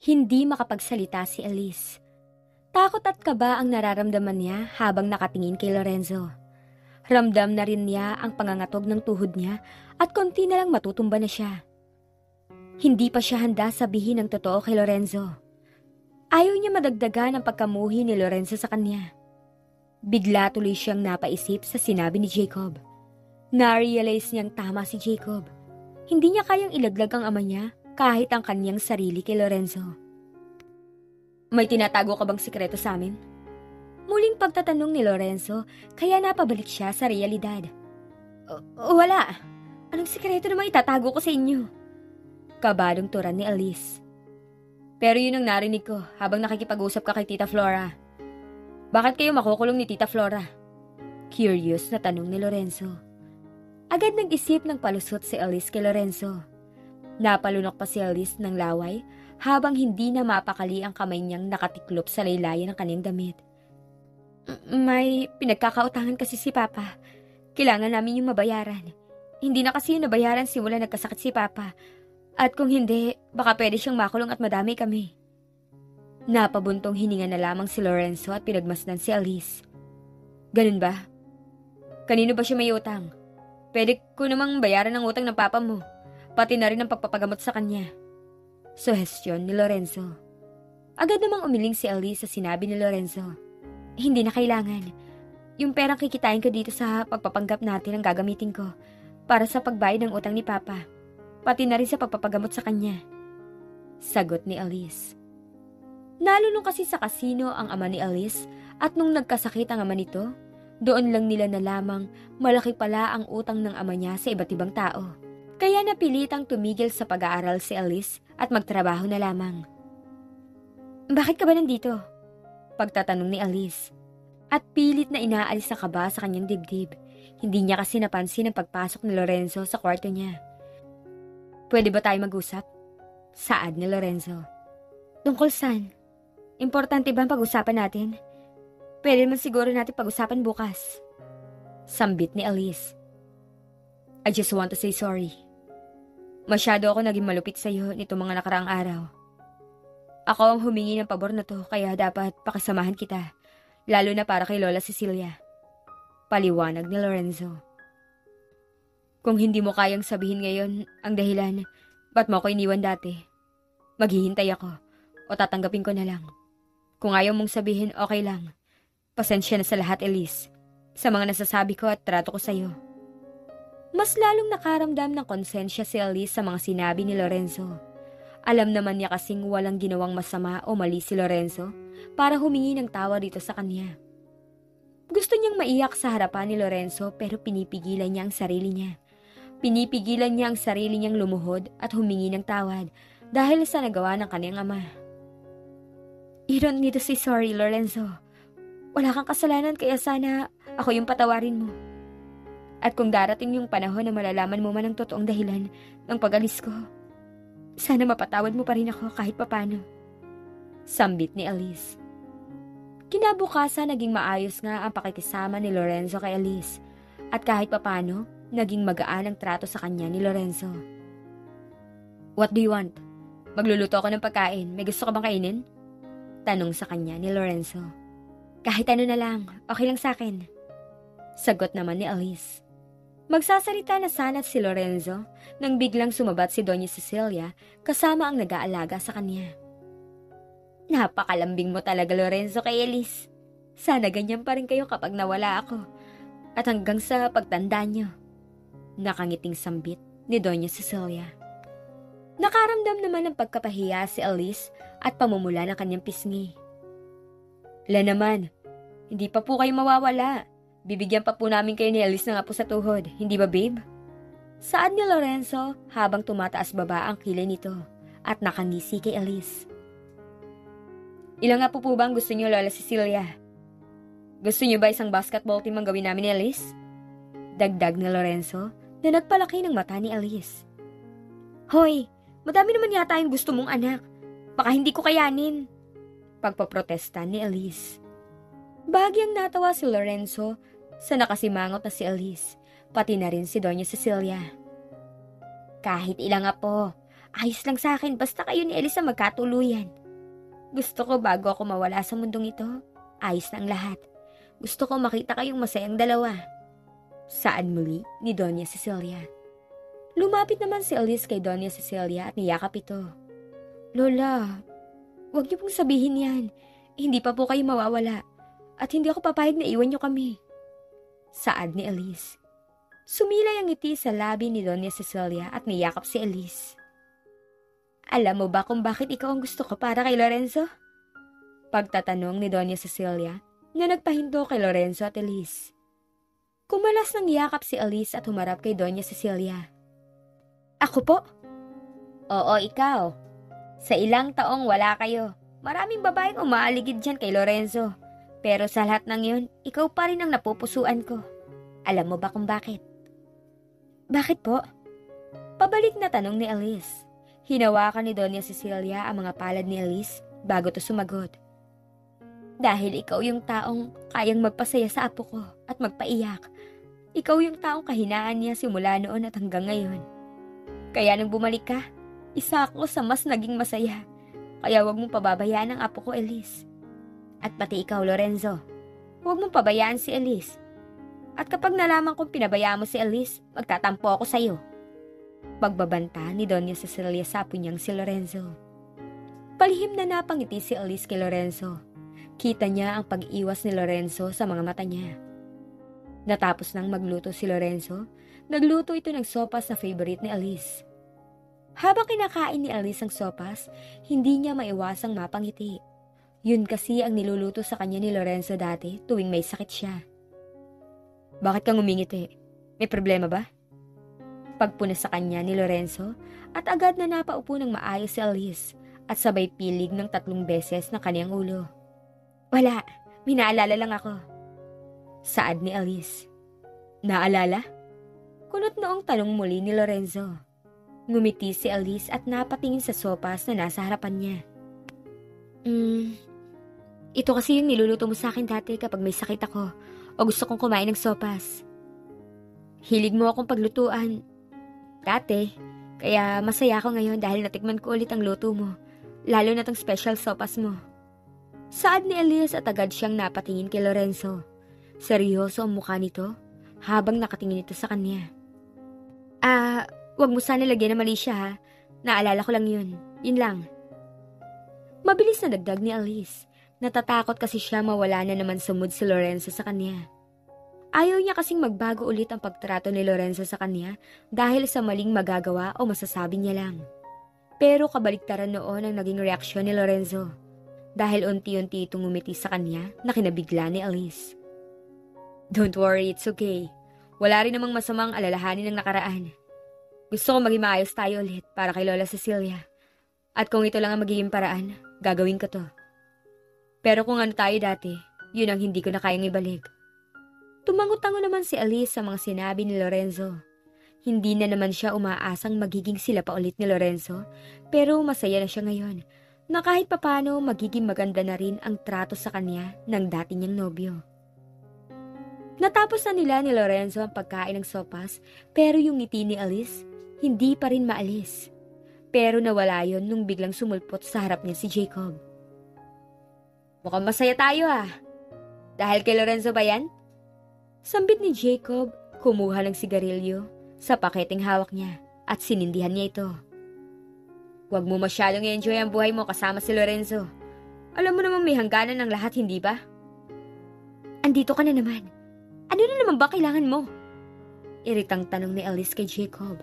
Hindi makapagsalita si Elise. Takot at kaba ang nararamdaman niya habang nakatingin kay Lorenzo. Ramdam na rin niya ang pangangatog ng tuhod niya at konti na lang matutumba na siya. Hindi pa siya handa sabihin ang totoo kay Lorenzo. Ayaw niya madagdagan ang pagkamuhi ni Lorenzo sa kanya. Bigla tuloy siyang napaisip sa sinabi ni Jacob. Na-realize niyang tama si Jacob. Hindi niya kayang ilaglag ang ama niya kahit ang kanyang sarili kay Lorenzo. May tinatago ka bang sikreto sa amin? Muling pagtatanong ni Lorenzo kaya napabalik siya sa realidad. Wala. Anong sikreto namang itatago ko sa inyo? Kabadong turan ni Elise. Pero yun ang narinig ko habang nakikipag-usap ka kay Tita Flora. Bakit kayo makukulong ni Tita Flora? Curious na tanong ni Lorenzo. Agad nag-isip ng palusot si Elise kay Lorenzo. Napalunok pa si Elise ng laway habang hindi na mapakali ang kamay niyang nakatiklop sa laylayan ng kanyang damit. May pinagkakautangan kasi si Papa. Kailangan namin yung mabayaran. Hindi na kasi yung nabayaran simula nagkasakit si Papa. At kung hindi, baka pwede siyang makulong at madami kami. Napabuntong hininga na lamang si Lorenzo at pinagmasdan si Elise. Ganun ba? Kanino ba siya may utang? Pwede ko namang bayaran ang utang ng papa mo. Pati na rin ang pagpapagamot sa kanya. Suhestyon ni Lorenzo. Agad namang umiling si Elise sa sinabi ni Lorenzo. Hindi na kailangan. Yung perang kikitain ko dito sa pagpapanggap natin ang gagamitin ko para sa pagbayad ng utang ni Papa. Pati na rin sa pagpapagamot sa kanya. Sagot ni Elise. Nalulong kasi sa kasino ang ama ni Elise at nung nagkasakit ang ama nito, doon lang nila nalamang malaki pala ang utang ng ama niya sa iba't ibang tao. Kaya napilitang tumigil sa pag-aaral si Elise at magtrabaho na lamang. Bakit ka ba nandito? Pagtatanong ni Elise. At pilit na inaalis ang kaba sa kanyang dibdib. Hindi niya kasi napansin ang pagpasok ni Lorenzo sa kwarto niya. Pwede ba tayo mag-usap? Saad ni Lorenzo. Tungkol saan? Importante ba ang pag-usapan natin? Pwede man siguro natin pag-usapan bukas. Sambit ni Elise. I just want to say sorry. Masyado ako naging malupit sa iyo nito mga nakaraang araw. Ako ang humingi ng pabor na to kaya dapat pakisamahan kita, lalo na para kay Lola Cecilia. Paliwanag ni Lorenzo. Kung hindi mo kayang sabihin ngayon ang dahilan, ba't mo ako iniwan dati? Maghihintay ako o tatanggapin ko na lang. Kung ayaw mong sabihin, okay lang. Pasensya na sa lahat, Elise. Sa mga nasasabi ko at trato ko sa'yo. Mas lalong nakaramdam ng konsensya si Elise sa mga sinabi ni Lorenzo. Alam naman niya kasing walang ginawang masama o mali si Lorenzo para humingi ng tawa dito sa kanya. Gusto niyang maiyak sa harapan ni Lorenzo pero pinipigilan niya ang sarili niya. Pinipigilan niya ang sarili niyang lumuhod at humingi ng tawad dahil sa nagawa ng kanyang ama. You don't need to say sorry, Lorenzo. Wala kang kasalanan kaya sana ako yung patawarin mo. At kung darating yung panahon na malalaman mo man ang totoong dahilan ng pag-alis ko, sana mapatawad mo pa rin ako kahit papano. Sambit ni Elise. Kinabukasan naging maayos nga ang pakikisama ni Lorenzo kay Elise at kahit papano naging magaan ang trato sa kanya ni Lorenzo. What do you want? Magluluto ako ng pagkain. May gusto ka bang kainin? Tanong sa kanya ni Lorenzo. Kahit ano na lang, okay lang sa akin. Sagot naman ni Elise. Magsasalita na sana si Lorenzo nang biglang sumabat si Doña Cecilia kasama ang nag-aalaga sa kanya. Napakalambing mo talaga, Lorenzo, kay Elise. Sana ganyan pa rin kayo kapag nawala ako at hanggang sa pagtanda niyo. Nakangiting sambit ni Doña Cecilia. Nakaramdam naman ng pagkapahiya si Elise at pamumula ng kanyang pisngi. La naman, hindi pa po kayo mawawala. Bibigyan pa po namin kayo ni Elise ng apo sa tuhod, hindi ba babe? Saad ni Lorenzo habang tumataas baba ang kilay nito at nakangisi kay Elise. Ilang apo po ba ang gusto niyo, Lola Cecilia? Gusto niyo ba isang basketball team ang gawin namin ni Elise? Dagdag ni Lorenzo na nagpalaki ng mata ni Elise. Hoy, madami naman yata yung gusto mong anak. Baka hindi ko kayanin. Pagpaprotesta ni Elise. Bahagyang natawa si Lorenzo sa nakasimangot na si Elise, pati na rin si Doña Cecilia. Kahit ilang apo, Ayos lang sa akin basta kayo ni Elisa magkatuluyan. Gusto ko bago ako mawala sa mundong ito, ayos na ang lahat. Gusto ko makita kayong masayang dalawa. Saad muli ni Doña Cecilia. Lumapit naman si Elise kay Doña Cecilia at niyakap ito. Lola, huwag niyo pong sabihin yan. Hindi pa po kayo mawawala. At hindi ako papayag na iwan niyo kami. Saad ni Elise. Sumilay ang ngiti sa labi ni Doña Cecilia at niyakap si Elise. Alam mo ba kung bakit ikaw ang gusto ko para kay Lorenzo? Pagtatanong ni Doña Cecilia na nagpahinto kay Lorenzo at Elise. Kumalas ng yakap si Elise at humarap kay Doña Cecilia. Ako po? Oo, ikaw. Sa ilang taong wala kayo, maraming babaeng umaaligid dyan kay Lorenzo. Pero sa lahat ng yun, ikaw pa rin ang napupusuan ko. Alam mo ba kung bakit? Bakit po? Pabalik na tanong ni Elise. Hinawakan ni Doña Cecilia ang mga palad ni Elise bago to sumagot. Dahil ikaw yung taong kayang magpasaya sa apo ko at magpaiyak. Ikaw yung taong kahinaan niya simula noon at hanggang ngayon. Kaya nang bumalik ka, isa ako sa mas naging masaya. Kaya huwag mong pababayaan ang apo ko, Elise. At pati ikaw, Lorenzo. Huwag mong pabayaan si Elise. At kapag nalaman kong pinabayaan mo si Elise, magtatampo ako sa'yo. Pagbabanta ni Doña Cecilia sa apo niyang si Lorenzo. Palihim na napangiti si Elise kay Lorenzo. Kita niya ang pag-iwas ni Lorenzo sa mga mata niya. Natapos nang magluto si Lorenzo, nagluto ito ng sopas na favorite ni Elise. Habang kinakain ni Elise ang sopas, hindi niya maiwasang mapangiti. Yun kasi ang niluluto sa kanya ni Lorenzo dati tuwing may sakit siya. Bakit kang umingiti? May problema ba? Pagpuna sa kanya ni Lorenzo at agad na napaupo ng maayos si Elise at sabay pilig ng 3 beses ng kanyang ulo. Wala, minaalala lang ako. Saad ni Elise. Naalala? Kunot noong tanong muli ni Lorenzo. Ngumiti si Elise at napatingin sa sopas na nasa harapan niya. Ito kasi yung niluluto mo sa akin dati kapag may sakit ako o gusto kong kumain ng sopas. Hilig mo akong paglutuan. Dati, kaya masaya ako ngayon dahil natikman ko ulit ang luto mo, lalo na tong special sopas mo. Saad ni Elise at agad siyang napatingin kay Lorenzo. Seryoso ang mukha nito habang nakatingin ito sa kanya. Wag mo sana lagyan ng mali siya ha. Naalala ko lang yun. Yun lang. Mabilis na dagdag ni Elise. Natatakot kasi siya mawala na naman sa mood si Lorenzo sa kanya. Ayaw niya kasing magbago ulit ang pagtrato ni Lorenzo sa kanya dahil sa maling magagawa o masasabi niya lang. Pero kabaliktaran noon ang naging reaksyon ni Lorenzo dahil unti-unti itong umiti sa kanya na kinabigla ni Elise. Don't worry, it's okay. Wala rin namang masamang alalahanin ng nakaraan. Gusto ko maging maayos tayo ulit para kay Lola Cecilia. At kung ito lang ang magiging paraan, gagawin ko to. Pero kung ano tayo dati, yun ang hindi ko na kayang ibalik. Tumango-tango naman si Elise sa mga sinabi ni Lorenzo. Hindi na naman siya umaasang magiging sila pa ulit ni Lorenzo, pero masaya na siya ngayon na kahit papano magiging maganda na rin ang trato sa kanya ng dati niyang nobyo. Natapos na nila ni Lorenzo ang pagkain ng sopas, pero yung ngiti ni Elise hindi pa rin maalis. Pero nawala yon nung biglang sumulpot sa harap niya si Jacob. Mukhang masaya tayo ah. Dahil kay Lorenzo ba yan? Sambit ni Jacob, kumuha ng sigarilyo sa paketeng hawak niya at sinindihan niya ito. Huwag mo masyadong i-enjoy ang buhay mo kasama si Lorenzo. Alam mo namang may hangganan ng lahat, hindi ba? Andito ka na naman. Ano na naman ba kailangan mo? Iritang tanong ni Elise kay Jacob.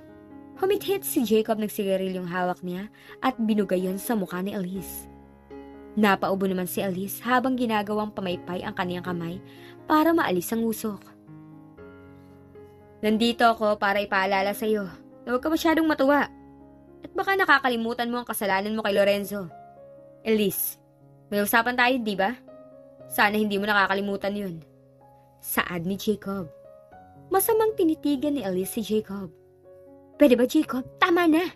Humithit si Jacob ng sigarilyong hawak niya at binugay yon sa mukha ni Elise. Napaubo naman si Elise habang ginagawang pamaypay ang kaniyang kamay para maalis ang usok. Nandito ako para ipaalala sa iyo na huwag ka masyadong matuwa at baka nakakalimutan mo ang kasalanan mo kay Lorenzo. Elise, may usapan tayo, di ba? Sana hindi mo nakakalimutan yun. Saad ni Jacob. Masamang tinitigan ni Elise si Jacob. Pwede ba, Jacob? Tama na.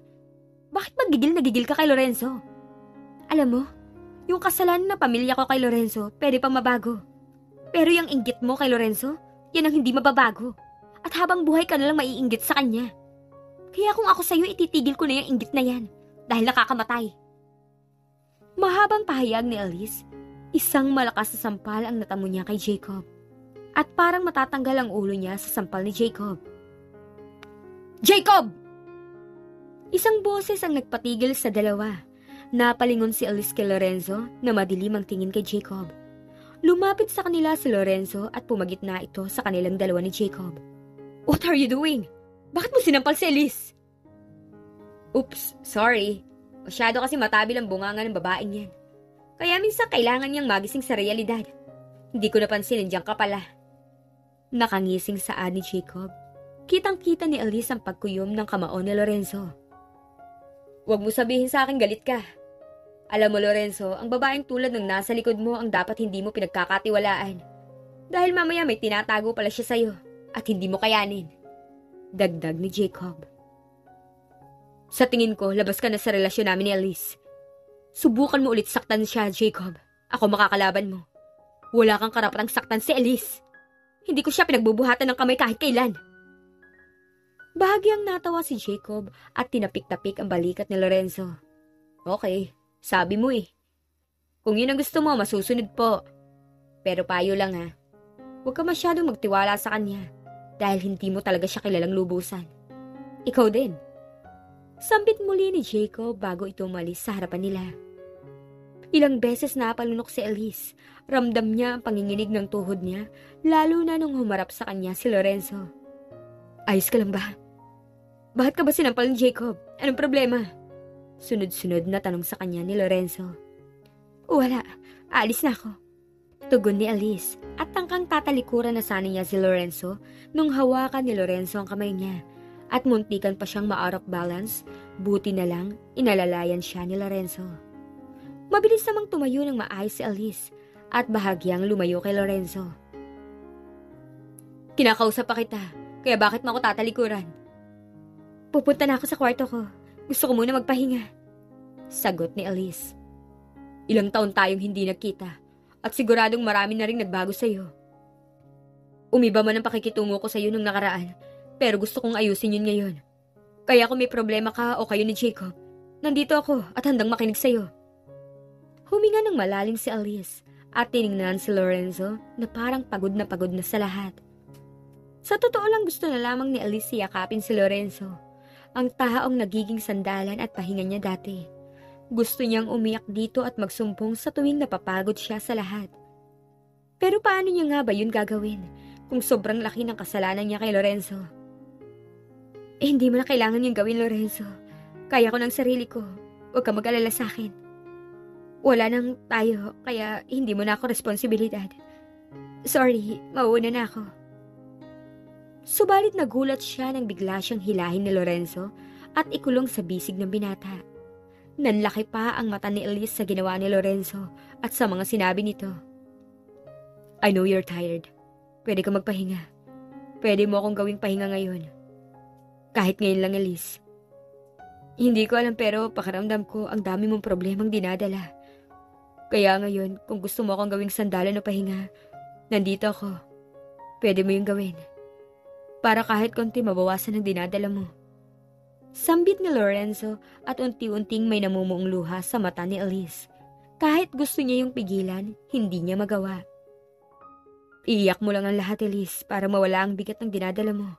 Bakit magigil na gigil ka kay Lorenzo? Alam mo, yung kasalanan ng pamilya ko kay Lorenzo, pwede pa mabago. Pero yung inggit mo kay Lorenzo, yan ang hindi mababago. At habang buhay ka nalang maiinggit sa kanya. Kaya kung ako sa'yo, ititigil ko na yung inggit na yan. dahil nakakamatay. Mahabang pahayag ni Elise, isang malakas na sampal ang natamo niya kay Jacob. At parang matatanggal ang ulo niya sa sampal ni Jacob. Jacob! Isang boses ang nagpatigil sa dalawa. Napalingon si Elise kay Lorenzo na madilim ang tingin kay Jacob. Lumapit sa kanila si Lorenzo at pumagitna ito sa kanilang dalawa ni Jacob. What are you doing? Bakit mo sinampal si Elise? Oops, sorry. Masyado kasi matabil ang bunganga ng babaeng yan. Kaya minsan kailangan niyang magising sa realidad. Hindi ko napansin, nandiyan ka pala. Nakangising saan ni Jacob. Kitang-kita ni Elise ang pagkuyom ng kamao ni Lorenzo. Huwag mo sabihin sa akin galit ka. Alam mo Lorenzo, ang babaeng tulad ng nasa likod mo ang dapat hindi mo pinagkakatiwalaan. Dahil mamaya may tinatago pala siya sa'yo at hindi mo kayanin. Dagdag ni Jacob. Sa tingin ko, labas ka na sa relasyon namin ni Elise. Subukan mo ulit saktan siya, Jacob. Ako makakalaban mo. Wala kang karapatang saktan si Elise. Hindi ko siya pinagbubuhatan ng kamay kahit kailan. Bahagyang natawa si Jacob at tinapik-tapik ang balikat ni Lorenzo. Okay, sabi mo eh. Kung yun ang gusto mo, masusunod po. Pero payo lang ha. Huwag ka masyadong magtiwala sa kanya dahil hindi mo talaga siya kilalang lubusan. Ikaw din. Sambit muli ni Jacob bago ito umalis sa harapan nila. Ilang beses napalunok si Elise. Ramdam niya ang panginginig ng tuhod niya, lalo na nung humarap sa kanya si Lorenzo. Ayos ka lang ba? Bakit ka ba sinampal ni Jacob? Anong problema? Sunod-sunod na tanong sa kanya ni Lorenzo. Wala, aalis na ako. Tugon ni Elise at tangkang tatalikuran na sana niya si Lorenzo nung hawakan ni Lorenzo ang kamay niya. At muntikan pa siyang ma-out of balance, buti na lang inalalayan siya ni Lorenzo. Mabilis namang tumayo ng maayos si Elise at bahagyang lumayo kay Lorenzo. Kinakausap pa kita, kaya bakit mo ako tatalikuran? Pupunta na ako sa kwarto ko. Gusto ko muna magpahinga. Sagot ni Elise. Ilang taon tayong hindi nagkita at siguradong marami na rin nagbago sa'yo. Umiba man ang pakikitungo ko sa'yo nung nakaraan. Pero gusto kong ayusin yun ngayon. Kaya kung may problema ka o kayo ni Jacob, nandito ako at handang makinig sa'yo. Huminga ng malalim si Elise at tiningnan si Lorenzo na parang pagod na sa lahat. Sa totoo lang gusto na lamang ni Elise yakapin si Lorenzo, ang taong nagiging sandalan at pahinga niya dati. Gusto niyang umiyak dito at magsumpong sa tuwing napapagod siya sa lahat. Pero paano niya nga ba yun gagawin kung sobrang laki ng kasalanan niya kay Lorenzo? Hindi mo na kailangan yung gawin, Lorenzo. Kaya ko ng sarili ko. Huwag ka mag-alala sa akin. Wala nang tayo, kaya hindi mo na ako responsibilidad. Sorry, mauuna na ako. Subalit nagulat siya nang bigla siyang hilahin ni Lorenzo at ikulong sa bisig ng binata. Nanlaki pa ang mata ni Elise sa ginawa ni Lorenzo at sa mga sinabi nito. I know you're tired. Pwede ka magpahinga. Pwede mo akong gawing pahinga ngayon. Kahit ngayon lang, Elise. Hindi ko alam pero pakiramdam ko ang dami mong problemang dinadala. Kaya ngayon, kung gusto mo akong gawing sandalan o pahinga, nandito ako. Pwede mo yung gawin. Para kahit konti mabawasan ang dinadala mo. Sambit ni Lorenzo at unti-unting may namumuong luha sa mata ni Elise. Kahit gusto niya yung pigilan, hindi niya magawa. Iiyak mo lang ang lahat, Elise, para mawala ang bigat ng dinadala mo.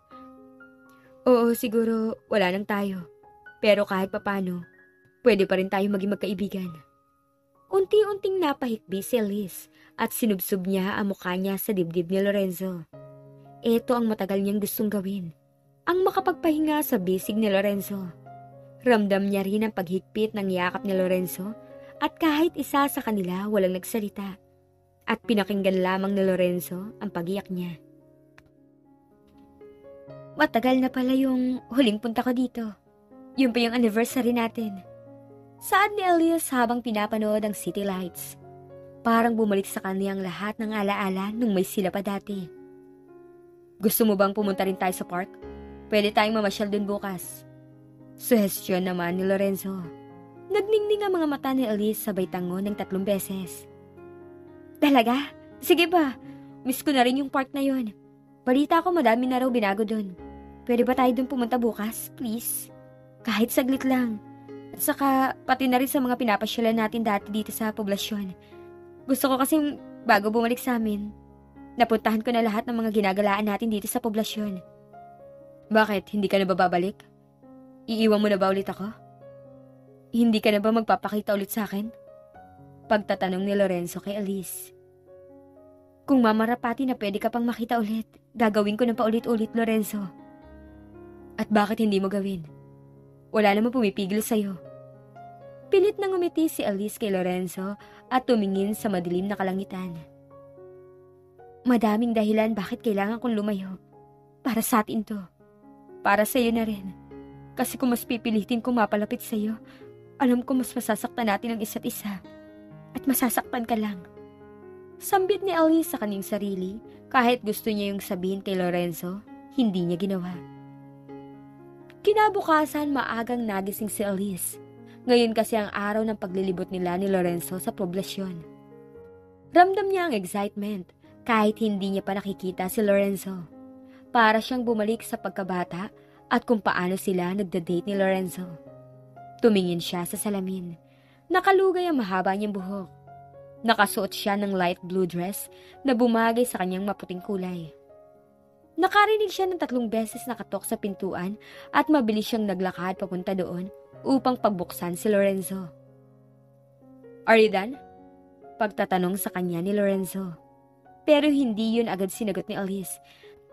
Oo, siguro wala nang tayo. Pero kahit papano, pwede pa rin tayo maging magkaibigan. Unti-unting napahikbi si Elise at sinubsob niya ang mukha niya sa dibdib ni Lorenzo. Ito ang matagal niyang gustong gawin. Ang makapagpahinga sa bisig ni Lorenzo. Ramdam niya rin ang paghigpit ng yakap ni Lorenzo at kahit isa sa kanila walang nagsalita. At pinakinggan lamang ni Lorenzo ang pagiyak niya. Matagal na pala yung huling punta ko dito. Yun pa yung anniversary natin. Saad ni Elise habang pinapanood ang city lights. Parang bumalik sa kanya ang lahat ng alaala nung may sila pa dati. Gusto mo bang pumunta rin tayo sa park? Pwede tayong mamasyal dun bukas. Suhestyon naman ni Lorenzo. Nagningning ang mga mata ni Elise sabay tango ng 3 beses. Talaga? Sige ba? Miss ko na rin yung park na yon. Balita ko madami na raw binago dun. Pwede ba tayo dun pumunta bukas, please? Kahit saglit lang. At saka, pati na rin sa mga pinapasyalan natin dati dito sa poblasyon. Gusto ko kasing bago bumalik sa amin, napuntahan ko na lahat ng mga ginagalaan natin dito sa poblasyon. Bakit? Hindi ka na ba babalik? Iiwan mo na ba ulit ako? Hindi ka na ba magpapakita ulit sa akin? Pagtatanong ni Lorenzo kay Elise. Kung mamarapati na pwede ka pang makita ulit, gagawin ko na paulit-ulit, Lorenzo. At bakit hindi mo gawin? Wala namang pumipigil sa'yo. Pilit nang umiti si Elise kay Lorenzo at tumingin sa madilim na kalangitan. Madaming dahilan bakit kailangan kong lumayo. Para sa atin to. Para sa'yo na rin. Kasi kung mas pipilitin kong mapalapit sa'yo, alam ko mas masasaktan natin ang isa't isa. At masasaktan ka lang. Sambit ni Elise sa kanyang sarili, kahit gusto niya yung sabihin kay Lorenzo, hindi niya ginawa. Kinabukasan maagang nagising si Elise. Ngayon kasi ang araw ng paglilibot nila ni Lorenzo sa poblasyon. Ramdam niya ang excitement kahit hindi niya pa nakikita si Lorenzo. Para siyang bumalik sa pagkabata at kung paano sila nagda-date ni Lorenzo. Tumingin siya sa salamin. Nakalugay ang mahaba niyang buhok. Nakasuot siya ng light blue dress na bumagay sa kanyang maputing kulay. Nakarinig siya ng 3 beses na katok sa pintuan at mabilis siyang naglakad papunta doon upang pagbuksan si Lorenzo. Are you done? Pagtatanong sa kanya ni Lorenzo. Pero hindi yun agad sinagot ni Elise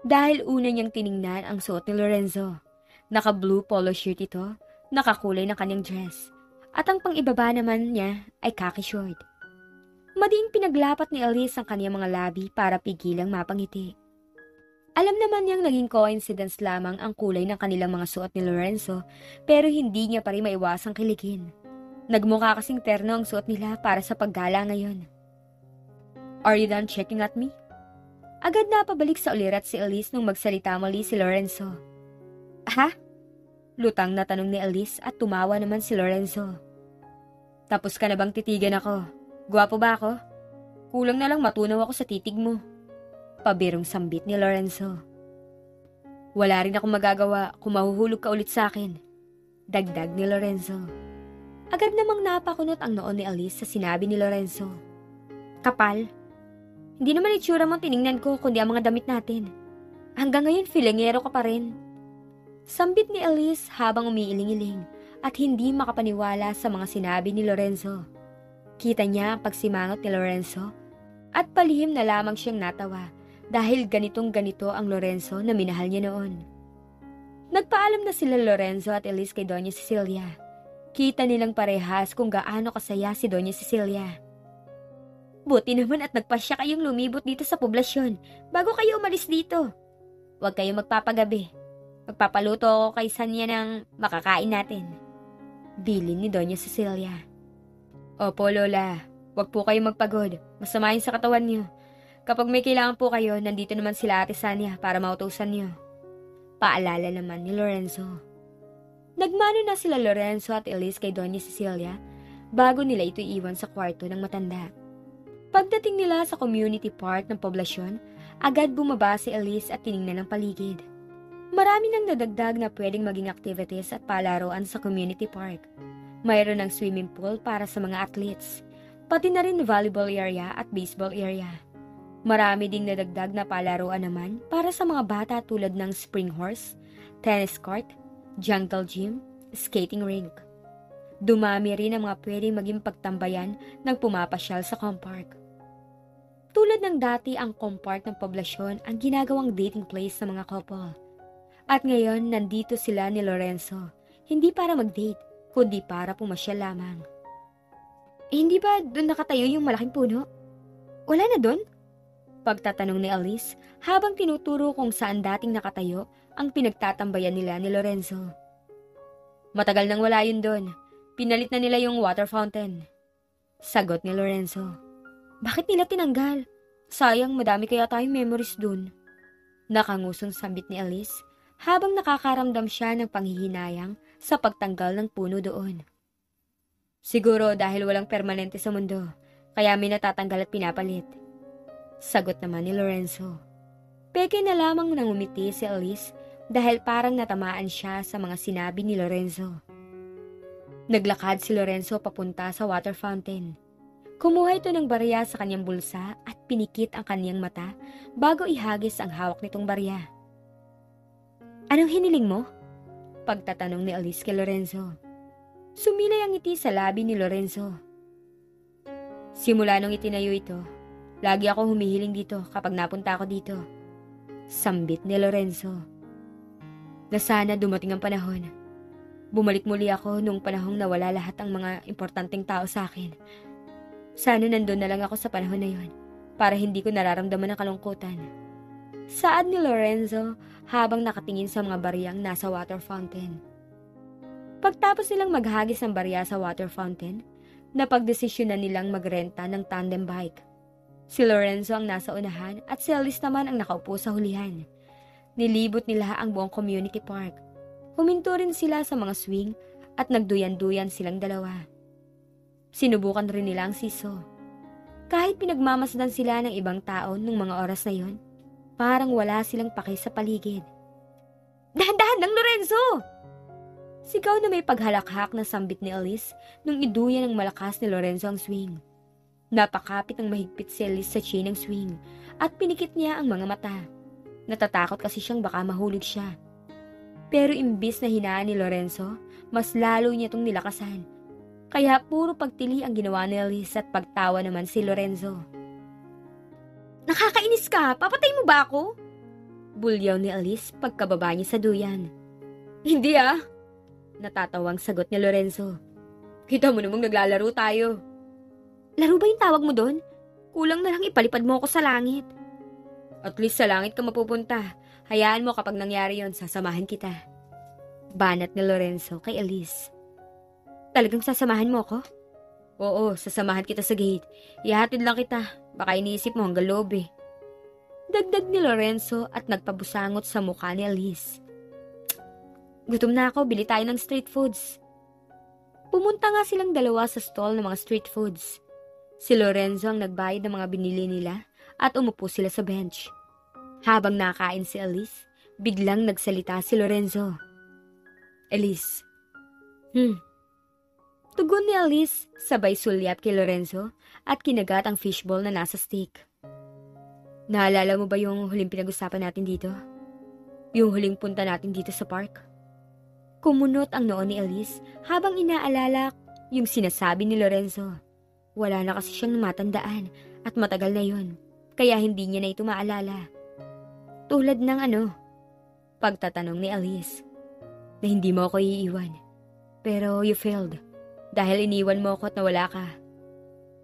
dahil una niyang tiningnan ang suot ni Lorenzo. Naka-blue polo shirt ito, nakakulay ng kanyang dress, at ang pang-ibaba naman niya ay khaki short. Mading pinaglapat ni Elise ang kanyang mga labi para pigilang mapangiti. Alam naman niyang naging coincidence lamang ang kulay ng kanilang mga suot ni Lorenzo, pero hindi niya pa rin maiwasang kiligin. Nagmukha kasing terno ang suot nila para sa paggala ngayon. Are you done checking at me? Agad na pabalik sa ulirat si Elise nung magsalita muli si Lorenzo. Ha? Lutang na tanong ni Elise at tumawa naman si Lorenzo. Tapos ka na bang titigan ako? Gwapo ba ako? Kulang na lang matunaw ako sa titig mo. Pabirong sambit ni Lorenzo. Wala rin akong magagawa kung mahuhulog ka ulit sa akin. Dagdag ni Lorenzo. Agad namang napakunot ang noon ni Elise sa sinabi ni Lorenzo. Kapal. Hindi naman itsura mo tiningnan ko kundi ang mga damit natin. Hanggang ngayon filengero ka pa rin. Sambit ni Elise habang umiiling-iling at hindi makapaniwala sa mga sinabi ni Lorenzo. Kita niya ang pagsimangot ni Lorenzo at palihim na lamang siyang natawa dahil ganitong-ganito ang Lorenzo na minahal niya noon. Nagpaalam na sila Lorenzo at Elise kay Doña Cecilia. Kita nilang parehas kung gaano kasaya si Doña Cecilia. Buti naman at nagpasya kayong lumibot dito sa poblasyon bago kayo umalis dito. Huwag kayong magpapagabi. Magpapaluto ako kay Sanya ng makakain natin. Bilin ni Doña Cecilia. Opo, Lola. Huwag po kayong magpagod. Masama yun sa katawan niyo. Kapag may kailangan po kayo, nandito naman sila Ate Sanya para mautusan niyo. Paalala naman ni Lorenzo. Nagmano na sila Lorenzo at Elise kay Doña Cecilia bago nila ito iwan sa kwarto ng matanda. Pagdating nila sa community park ng poblasyon, agad bumaba si Elise at tiningnan ang paligid. Marami nang nadagdag na pwedeng maging activities at palaruan sa community park. Mayroon ng swimming pool para sa mga athletes, pati na rin volleyball area at baseball area. Marami ding nadagdag na palaruan naman para sa mga bata tulad ng spring horse, tennis court, jungle gym, skating rink. Dumami rin ang mga pwedeng maging pagtambayan ng pumapasyal sa compark. Tulad ng dati ang compark ng poblasyon ang ginagawang dating place sa mga couple. At ngayon nandito sila ni Lorenzo, hindi para mag-date, kundi para pumasyal lamang. Hindi ba doon nakatayo yung malaking puno? Wala na doon? Pagtatanong ni Elise habang tinuturo kung saan dating nakatayo ang pinagtatambayan nila ni Lorenzo. Matagal nang wala yun doon. Pinalit na nila yung water fountain. Sagot ni Lorenzo. Bakit nila tinanggal? Sayang, madami kaya tayong memories doon. Nakangusong sambit ni Elise habang nakakaramdam siya ng panghihinayang sa pagtanggal ng puno doon. Siguro dahil walang permanente sa mundo, kaya may natatanggal at pinapalit. Sagot naman ni Lorenzo. Peke na lamang nang umiti si Elise dahil parang natamaan siya sa mga sinabi ni Lorenzo. Naglakad si Lorenzo papunta sa water fountain. Kumuha ito ng barya sa kanyang bulsa at pinikit ang kanyang mata bago ihagis ang hawak nitong barya. "Anong hiniling mo?" Pagtatanong ni Elise kay Lorenzo. Sumilay ang ngiti sa labi ni Lorenzo. "Simula nung itinayo ito, lagi ako humihiling dito kapag napunta ako dito." Sambit ni Lorenzo. "Na sana dumating ang panahon. Bumalik muli ako nung panahong nawala lahat ang mga importanteng tao sa akin. Sana nandun na lang ako sa panahon na yon para hindi ko nararamdaman ang kalungkutan." Saad ni Lorenzo habang nakatingin sa mga baryang nasa water fountain. Pagtapos nilang maghagis ng barya sa water fountain, napagdesisyonan nilang magrenta ng tandem bike. Si Lorenzo ang nasa unahan at si Elise naman ang nakaupo sa hulihan. Nilibot nila ang buong community park. Huminto rin sila sa mga swing at nagduyan-duyan silang dalawa. Sinubukan rin nila ang siso. Kahit pinagmamasdan sila ng ibang tao nung mga oras na yon, parang wala silang pake sa paligid. "Dahan-dahan lang, Lorenzo!" Sigaw na may paghalakhak na sambit ni Elise nung iduyan ng malakas ni Lorenzo ang swing. Napakapit ng mahigpit si Elise sa chain ng swing at pinikit niya ang mga mata. Natatakot kasi siyang baka mahulog siya. Pero imbis na hinaan ni Lorenzo, mas lalo niya itong nilakasan. Kaya puro pagtili ang ginawa ni Elise at pagtawa naman si Lorenzo. "Nakakainis ka! Papatay mo ba ako?" Bulyaw ni Elise pagkababa niya sa duyan. "Hindi ah!" Natatawang sagot ni Lorenzo. "Kita mo namang naglalaro tayo." "Laro ba yung tawag mo doon? Kulang na lang ipalipad mo ako sa langit." "At least sa langit ka mapupunta. Hayaan mo kapag nangyari yon, sasamahan kita." Banat ni Lorenzo kay Elise. "Talagang sasamahan mo ako?" "Oo, sasamahan kita sa gate. Ihatid lang kita. Baka iniisip mo hanggang loob eh." Dagdag ni Lorenzo at nagpabusangot sa mukha ni Elise. "Gutom na ako, bili tayo ng street foods." Pumunta nga silang dalawa sa stall ng mga street foods. Si Lorenzo ang nagbayad ng mga binili nila at umupo sila sa bench. Habang nakain si Elise, biglang nagsalita si Lorenzo. "Elise." Tugon ni Elise, sabay sulyap kay Lorenzo at kinagat ang fishball na nasa steak. "Naalala mo ba yung huling pinag-usapan natin dito? Yung huling punta natin dito sa park?" Kumunot ang noo ni Elise habang inaalala yung sinasabi ni Lorenzo. Wala na kasi siyang matandaan at matagal na yon, kaya hindi niya na ito maalala. "Tulad ng ano?" Pagtatanong ni Elise. "Na hindi mo ako iiwan. Pero you failed. Dahil iniwan mo ako at nawala ka."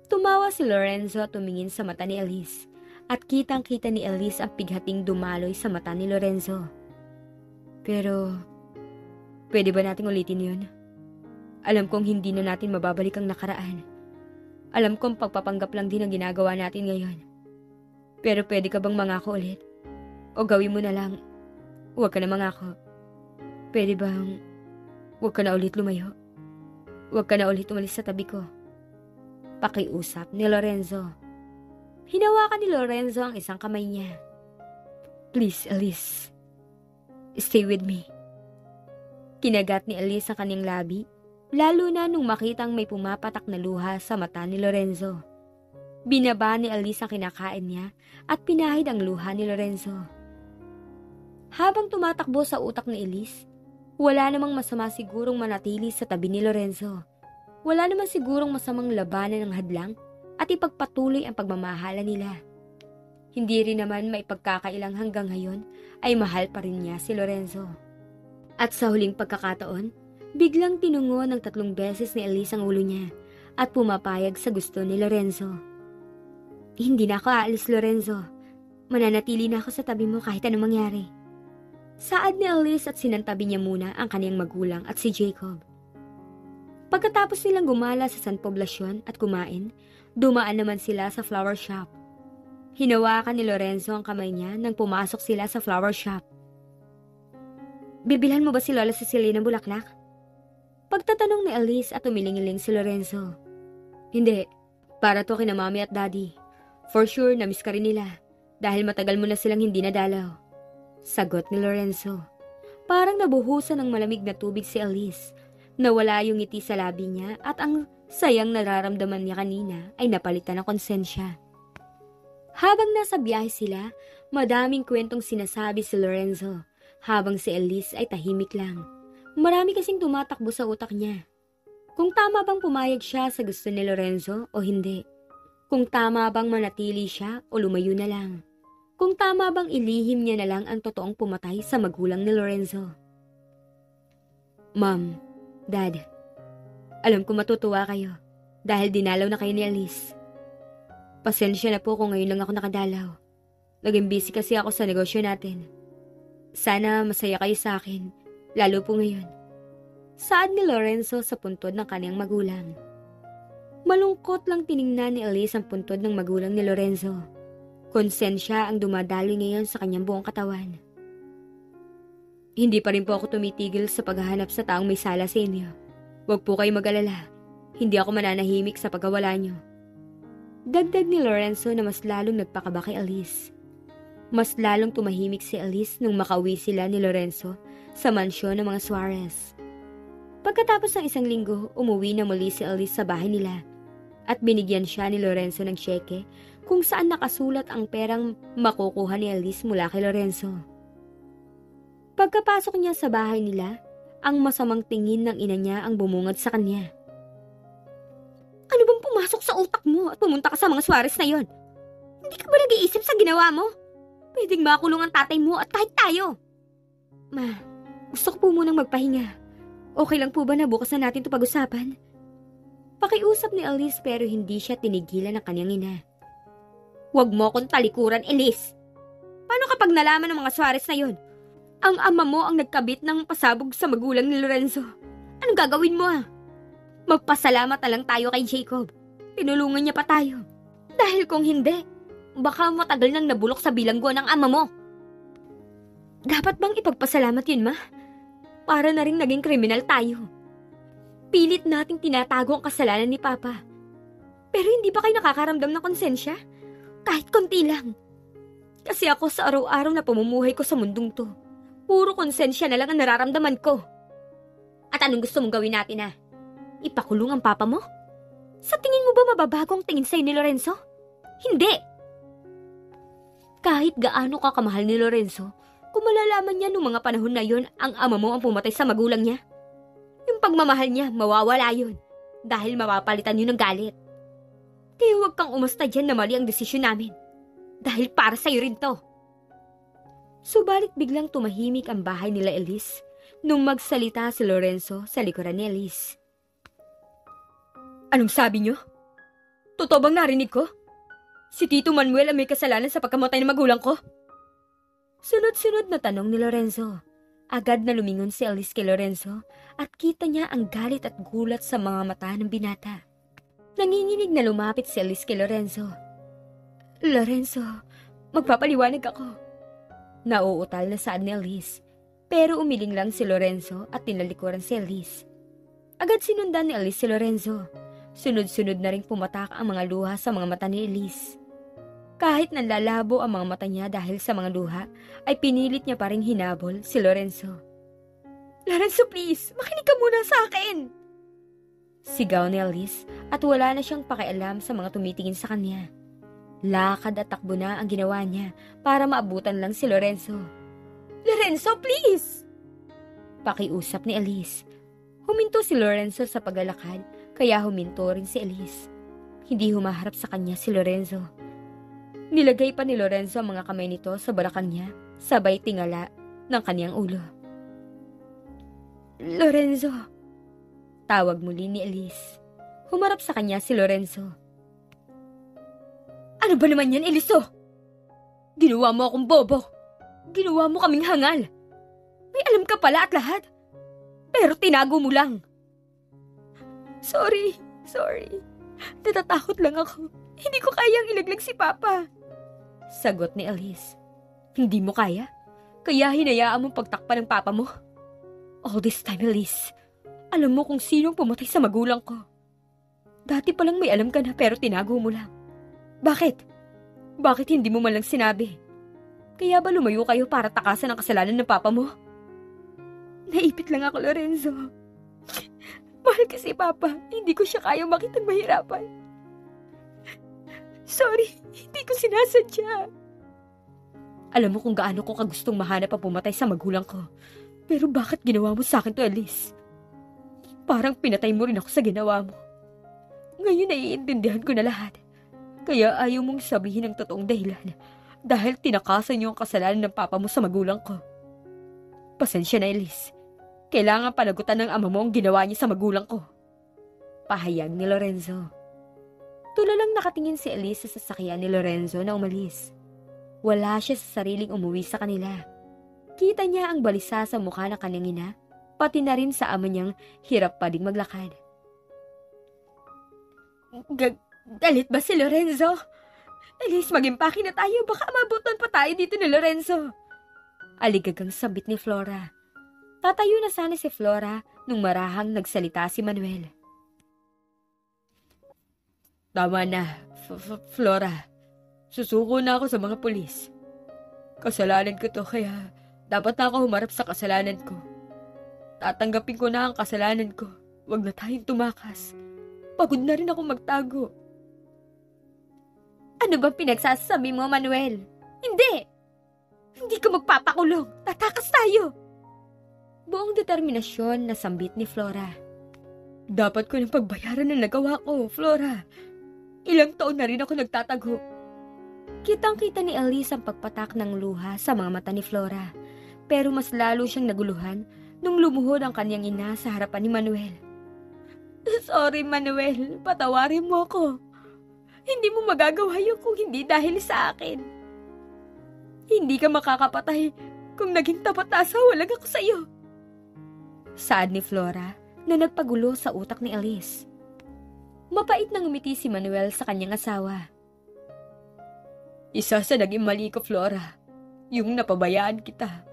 Tumawa si Lorenzo at tumingin sa mata ni Elise. At kitang-kita ni Elise ang pighating dumaloy sa mata ni Lorenzo. "Pero, pwede ba nating ulitin yun? Alam kong hindi na natin mababalik ang nakaraan. Alam kong pagpapanggap lang din ang ginagawa natin ngayon. Pero pwede ka bang mangako ulit? O gawin mo na lang, huwag ka na mangako. Pwede bang, huwag ka na ulit lumayo? Huwag ka na ulit umalis sa tabi ko." Pakiusap ni Lorenzo. Hinawakan ni Lorenzo ang isang kamay niya. "Please, Elise. Stay with me." Kinagat ni Elise ang kanyang labi, lalo na nung makitang may pumapatak na luha sa mata ni Lorenzo. Binaba ni Elise ang kinakain niya at pinahid ang luha ni Lorenzo. Habang tumatakbo sa utak ni Elise, wala namang masama sigurong manatili sa tabi ni Lorenzo. Wala naman sigurong masamang labanan ng hadlang at ipagpatuloy ang pagmamahala nila. Hindi rin naman maipagkakailang hanggang ngayon ay mahal pa rin niya si Lorenzo. At sa huling pagkakataon, biglang tinungo ng 3 beses ni Elise ang ulo niya at pumapayag sa gusto ni Lorenzo. "Hindi na ako aalis, Lorenzo. Mananatili na ako sa tabi mo kahit anong mangyari." Saad ni Elise at sinantabi niya muna ang kaniyang magulang at si Jacob. Pagkatapos nilang gumala sa San Poblacion at kumain, dumaan naman sila sa flower shop. Hinawakan ni Lorenzo ang kamay niya nang pumasok sila sa flower shop. "Bibilhan mo ba si Lola Cecilia ng bulaklak?" Pagtatanong ni Elise at umiling-iling si Lorenzo. "Hindi, para to kina Mami at Daddy. For sure, namiss ka rin nila dahil matagal mo na silang hindi nadalaw." Sagot ni Lorenzo. Parang nabuhusan ng malamig na tubig si Elise. Nawala yung ngiti sa labi niya at ang sayang nararamdaman niya kanina ay napalitan ng konsensya. Habang nasa biyahe sila, madaming kwentong sinasabi si Lorenzo, habang si Elise ay tahimik lang. Marami kasing tumatakbo sa utak niya. Kung tama bang pumayag siya sa gusto ni Lorenzo o hindi. Kung tama bang manatili siya o lumayo na lang. Kung tama bang ilihim niya na lang ang totoong pumatay sa magulang ni Lorenzo. Ma'am, Dad, alam ko matutuwa kayo dahil dinalaw na kayo ni Elise. Pasensya na po kung ngayon lang ako nakadalaw. Naging busy kasi ako sa negosyo natin. Sana masaya kayo sa akin, lalo po ngayon. Saad ni Lorenzo sa puntod ng kanyang magulang. Malungkot lang tiningnan ni Elise ang puntod ng magulang ni Lorenzo. Konsensya ang dumadaloy ngayon sa kanyang buong katawan. Hindi pa rin po ako tumitigil sa paghahanap sa taong may sala sa inyo. Huwag po kayo mag-alala. Hindi ako mananahimik sa pagkawala nyo. Dagdag ni Lorenzo na mas lalong nagpakaba kay Elise. Mas lalong tumahimik si Elise nung makauwi sila ni Lorenzo sa mansyon ng mga Suarez. Pagkatapos ng isang linggo, umuwi na muli si Elise sa bahay nila at binigyan siya ni Lorenzo ng syeke kung saan nakasulat ang perang makukuha ni Elise mula kay Lorenzo. Pagkapasok niya sa bahay nila, ang masamang tingin ng ina niya ang bumungad sa kanya. Ano bang pumasok sa utak mo at pumunta ka sa mga Suarez na yon? Hindi ka ba nag-iisip sa ginawa mo? Pwedeng makulong ang tatay mo at kahit tayo. Ma, gusto ko po munang magpahinga. Okay lang po ba na bukas na natin ito pag-usapan? Pakiusap ni Elise pero hindi siya tinigilan ng kanyang ina. Huwag mo akong talikuran, Elise. Paano kapag nalaman ng mga Suarez na yon? Ang ama mo ang nagkabit ng pasabog sa magulang ni Lorenzo. Anong gagawin mo Magpasalamat na lang tayo kay Jacob. Tinulungan niya pa tayo. Dahil kung hindi, baka matagal nang nabulok sa bilanggo ng ama mo. Dapat bang ipagpasalamat yun, Ma? Para na rin naging kriminal tayo. Pilit nating tinatago ang kasalanan ni Papa. Pero hindi ba kayo nakakaramdam ng konsensya? Kahit konti lang. Kasi ako sa araw-araw na pamumuhay ko sa mundong to, puro konsensya na lang ang nararamdaman ko. At anong gusto mong gawin natin Ipakulong ang papa mo? Sa tingin mo ba mababago ang tingin sa'yo ni Lorenzo? Hindi! Kahit gaano ka kamahal ni Lorenzo, kung malalaman niya noong mga panahon na yon ang ama mo ang pumatay sa magulang niya, yung pagmamahal niya mawawala yun dahil mapapalitan yun ng galit. Kaya huwag kang umasta dyan na mali ang desisyon namin dahil para sa'yo rin to. Subalit biglang tumahimik ang bahay nila Elise nung magsalita si Lorenzo sa likuran ni Elise. Anong sabi niyo? Totoo bang narinig ko? Si Tito Manuel ang may kasalanan sa pagkamatay ng magulang ko? Sunod-sunod na tanong ni Lorenzo. Agad na lumingon si Elise kay Lorenzo at kita niya ang galit at gulat sa mga mata ng binata. Nanginginig na lumapit si Elise kay Lorenzo. Lorenzo, magpapaliwanag ako. Nauutal na saan ni Elise, pero umiling lang si Lorenzo at tinalikuran si Elise. Agad sinundan ni Elise si Lorenzo. Sunod-sunod na ring pumatak ang mga luha sa mga mata ni Elise. Kahit nanlalabo ang mga mata niya dahil sa mga luha, ay pinilit niya pa ring hinabol si Lorenzo. Lorenzo, please! Makinig ka muna sa akin! Sigaw ni Elise at wala na siyang pakialam sa mga tumitingin sa kanya. Lakad at takbo na ang ginawa niya para maabutan lang si Lorenzo. Lorenzo, please! Pakiusap ni Elise. Huminto si Lorenzo sa paglalakad, kaya huminto rin si Elise. Hindi humaharap sa kanya si Lorenzo. Nilagay pa ni Lorenzo ang mga kamay nito sa balakang niya, sabay tingala ng kanyang ulo. Lorenzo! Tawag muli ni Elise. Humarap sa kanya si Lorenzo. Ano ba naman yan, Eliso? Ginawa mo akong bobo. Ginawa mo kaming hangal. May alam ka pala at lahat. Pero tinago mo lang. Sorry. Natatakot lang ako. Hindi ko kayang ilaglag si Papa. Sagot ni Elise. Hindi mo kaya? Kaya hinayaan mong pagtakpan ng Papa mo? All this time, Elise, alam mo kung sinong pumatay sa magulang ko. Dati palang may alam ka na pero tinago mo lang. Bakit? Bakit hindi mo man lang sinabi? Kaya ba lumayo kayo para takasan ang kasalanan ng Papa mo? Naipit lang ako, Lorenzo. Mahal kasi Papa, hindi ko siya kayang makitang mahirapan. Sorry, hindi ko sinasadya. Alam mo kung gaano ko kagustong mahanap ang pumatay sa magulang ko. Pero bakit ginawa mo sa akin to, Elise? Parang pinatay mo rin ako sa ginawa mo. Ngayon naiintindihan ko na lahat. Kaya ayaw mong sabihin ang totoong dahilan. Dahil tinakasan niyo ang kasalanan ng papa mo sa magulang ko. Pasensya na, Elise. Kailangan panagutan ng ama mo ang ginawa niya sa magulang ko. Pahayag ni Lorenzo. Tulalang nakatingin si Elise sa sasakyan ni Lorenzo na umalis. Wala siya sa sariling umuwi sa kanila. Kita niya ang balisa sa mukha ng kanyang ina, pati na rin sa ama niyang hirap pa ding maglakad. Galit ba si Lorenzo? Elise, mag-impake na tayo. Baka mabutan pa tayo dito ni Lorenzo. Aligagang sabit ni Flora. Tatayo na sana si Flora nung marahang nagsalita si Manuel. Tama na, Flora. Susuko na ako sa mga pulis. Kasalanan ko to kaya dapat na ako humarap sa kasalanan ko. Tatanggapin ko na ang kasalanan ko. Huwag na tayong tumakas. Pagod na rin ako magtago. Ano bang pinagsasabi mo, Manuel? Hindi! Hindi ka magpapakulong. Tatakas tayo. Buong determinasyon na sambit ni Flora. Dapat ko nang pagbayaran ng nagawa ko, Flora. Ilang taon na rin ako nagtatago. Kitang-kita ni Elise ang pagpatak ng luha sa mga mata ni Flora. Pero mas lalo siyang naguluhan nung lumuhod ang kanyang ina sa harapan ni Manuel. Sorry, Manuel. Patawarin mo ako. Hindi mo magagawa yun kung hindi dahil sa akin. Hindi ka makakapatay kung naging tapat na asawa lang ako sa iyo. Saad ni Flora na nagpagulo sa utak ni Elise. Mapait nang umiti si Manuel sa kanyang asawa. Isa sa naging mali ko, Flora, yung napabayaan kita.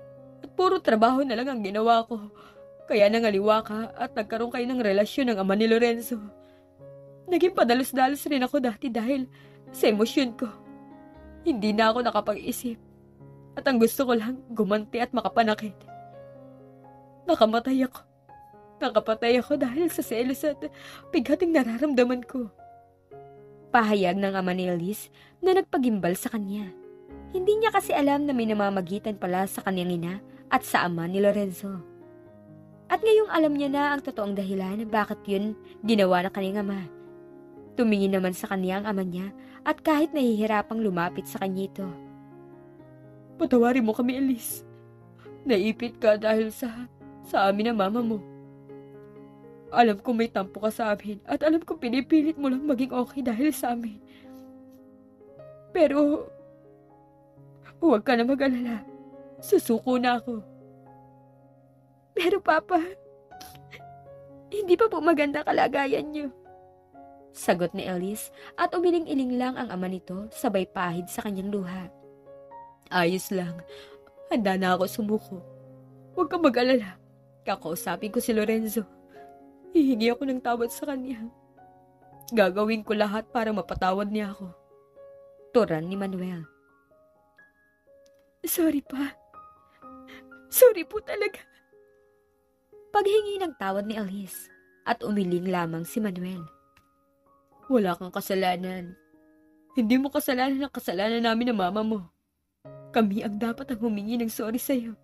At puro trabaho na lang ang ginawa ko. Kaya nangaliwa ka at nagkaroon kayo ng relasyon ng ama ni Lorenzo. Naging padalos-dalos rin ako dati dahil sa emosyon ko. Hindi na ako nakapag-isip. At ang gusto ko lang, gumanti at makapanakit. Nakamatay ako. Nakapatay ako dahil sa selos at bigating nararamdaman ko. Pahayag ng ama ni Elise na nagpagimbal sa kanya. Hindi niya kasi alam na may namamagitan pala sa kanyang ina at sa ama ni Lorenzo. At ngayong alam niya na ang totoong dahilan bakit yun ginawa ng kanyang ama. Tumingin naman sa kanya ang ama niya at kahit nahihirapang lumapit sa kanya ito. Patawarin mo kami, Elise. Naipit ka dahil sa amin ang mama mo. Alam ko may tampo ka sa amin at alam ko pinipilit mo lang maging okay dahil sa amin. Pero, huwag ka na mag-alala. Susuko na ako. Pero Papa, hindi pa po maganda kalagayan niyo. Sagot ni Elise at umiling-iling lang ang ama nito sabay pahid sa kanyang luha. Ayos lang. Handa na ako sumuko. Huwag kang mag-alala. Kakausapin ko si Lorenzo. Hihingi ako ng tawad sa kanya. Gagawin ko lahat para mapatawad niya ako. Turan ni Manuel. Sorry pa. Sorry po talaga. Paghingi ng tawad ni Elise at umiling lamang si Manuel. Wala kang kasalanan. Hindi mo kasalanan ang kasalanan namin ng mama mo. Kami ang dapat ang humingi ng sorry sa'yo.